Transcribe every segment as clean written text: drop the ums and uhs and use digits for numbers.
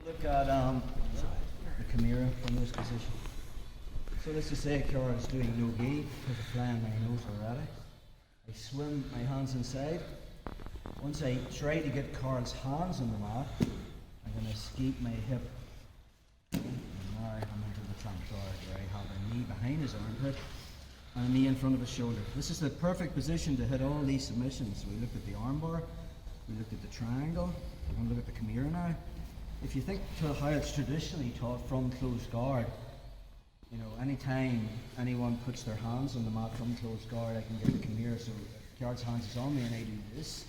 Look at the Kimura from this position. So let's just say Carl is doing no gi, because I'm flying my nose already. I swim my hands inside. Once I try to get Carl's hands on the mat, I'm going to escape my hip. And now I'm into the clamp guard where I have a knee behind his armpit and a knee in front of his shoulder. This is the perfect position to hit all these submissions. We looked at the armbar, we looked at the triangle, we're going to look at the Kimura now. If you think to how it's traditionally taught from closed guard, you know, anytime anyone puts their hands on the mat from closed guard, I can get the Kimura. So if guard's hands is on me and I do this,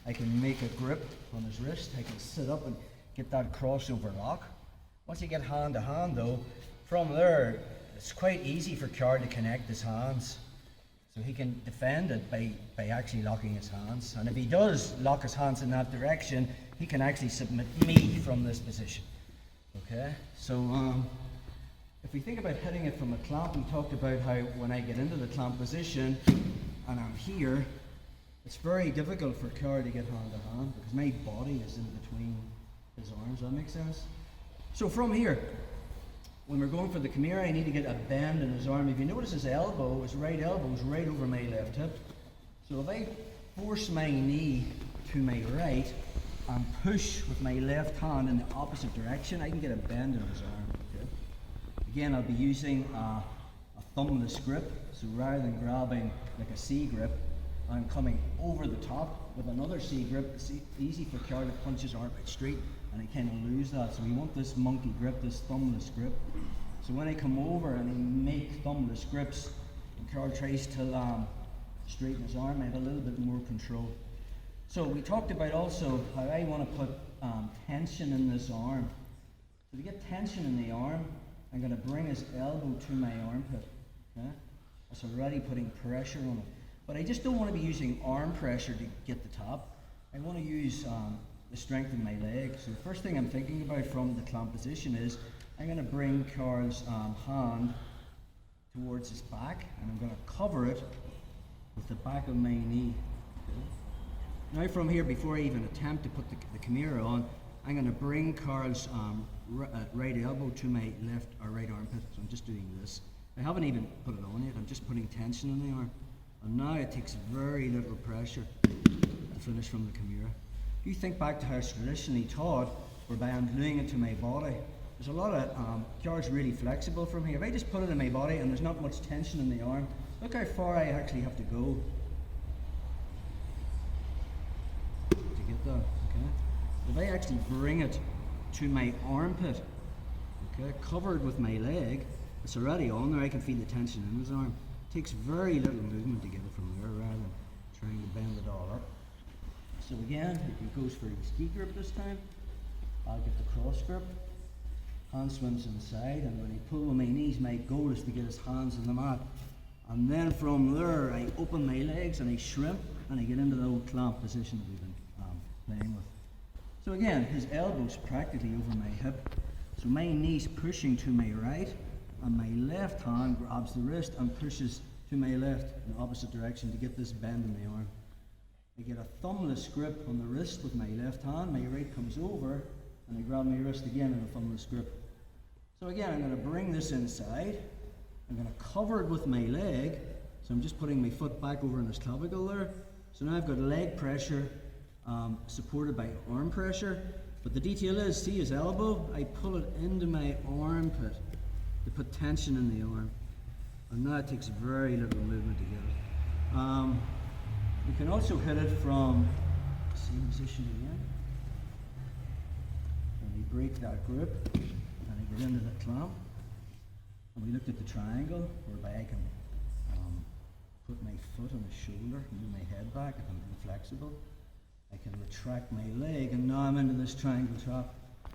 I can make a grip on his wrist, I can sit up and get that crossover lock. Once you get hand to hand though, from there, it's quite easy for Card to connect his hands. So he can defend it by actually locking his hands. And if he does lock his hands in that direction, he can actually submit me from this position. Okay, so if we think about hitting it from a clamp, we talked about how when I get into the clamp position and I'm here, it's very difficult for Card to get hand to hand because my body is in between his arms. Does that make sense? So from here, when we're going for the Kimura, I need to get a bend in his arm. If you notice his elbow, his right elbow is right over my left hip. So if I force my knee to my right and push with my left hand in the opposite direction, I can get a bend in his arm. Okay? Again, I'll be using a thumbless grip. So rather than grabbing like a C grip, I'm coming over the top with another C grip. It's easy for Card to punch his arm right straight, and I kind of lose that. So we want this monkey grip, this thumbless grip. So when I come over and I make thumbless grips, and Card tries to straighten his arm, I have a little bit more control. So we talked about also how I want to put tension in this arm. So to get tension in the arm, I'm going to bring his elbow to my armpit. Okay? That's already putting pressure on it. But I just don't want to be using arm pressure to get the top. I want to use the strength in my leg. So the first thing I'm thinking about from the clamp position is I'm going to bring Carl's hand towards his back, and I'm going to cover it with the back of my knee. Okay. Now from here, before I even attempt to put the Kimura on, I'm going to bring Carl's right elbow to my left or right armpit. So I'm just doing this. I haven't even put it on yet. I'm just putting tension in the arm. And now it takes very little pressure to finish from the Kimura. If you think back to how it's traditionally taught, whereby I'm gluing it to my body, there's a lot of Card's really flexible from here. If I just put it in my body and there's not much tension in the arm, look how far I actually have to go to get that. Okay. If I actually bring it to my armpit, okay, covered with my leg, it's already on there. I can feel the tension in his arm. It takes very little movement to get it from there rather than trying to bend it all up. So again, if he goes for his ski grip this time, I'll get the cross grip. Hand swims inside, and when I pull with my knees, my goal is to get his hands on the mat. And then from there, I open my legs and I shrimp, and I get into the old clamp position that we've been playing with. So again, his elbow's practically over my hip. So my knee's pushing to my right, and my left hand grabs the wrist and pushes to my left in the opposite direction to get this bend in the arm. I get a thumbless grip on the wrist with my left hand, my right comes over, and I grab my wrist again in a thumbless grip. So again, I'm going to bring this inside, I'm going to cover it with my leg, so I'm just putting my foot back over in this clavicle there. So now I've got leg pressure supported by arm pressure, but the detail is, see his elbow? I pull it into my armpit to put tension in the arm, and now it takes very little movement to get it. You can also hit it from the same position again. And we break that grip, and I get into the clamp. And we looked at the triangle, whereby I can put my foot on his shoulder, move my head back if I'm inflexible. I can retract my leg, and now I'm into this triangle trap.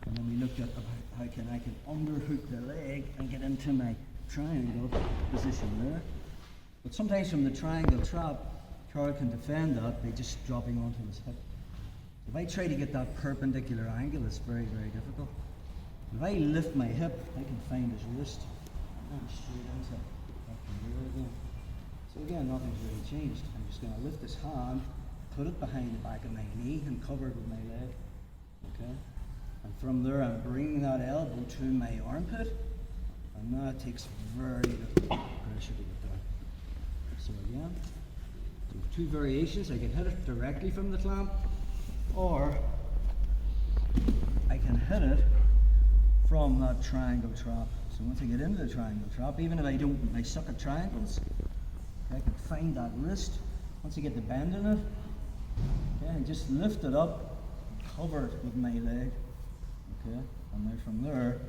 And then we looked at how I can underhook the leg and get into my triangle position there. But sometimes from the triangle trap, Carl can defend that by just dropping onto his hip. If I try to get that perpendicular angle, it's very, very difficult. If I lift my hip, I can find his wrist, and I'm straight into that Kimura again. So again, nothing's really changed. I'm just going to lift this hand, put it behind the back of my knee, and cover it with my leg. Okay? And from there I'm bringing that elbow to my armpit, and now it takes very little pressure to get down. So again, so two variations. I can hit it directly from the clamp, or I can hit it from that triangle trap. So once I get into the triangle trap, even if I suck at triangles, I can find that wrist. Once I get the bend in it, okay, and just lift it up, cover it with my leg, okay, and now from there,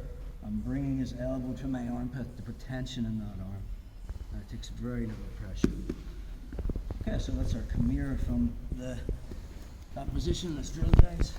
I'm bringing his elbow to my armpit to put tension in that arm. And it takes very little pressure. Okay, so that's our Kimura from that position. Let's drill, guys.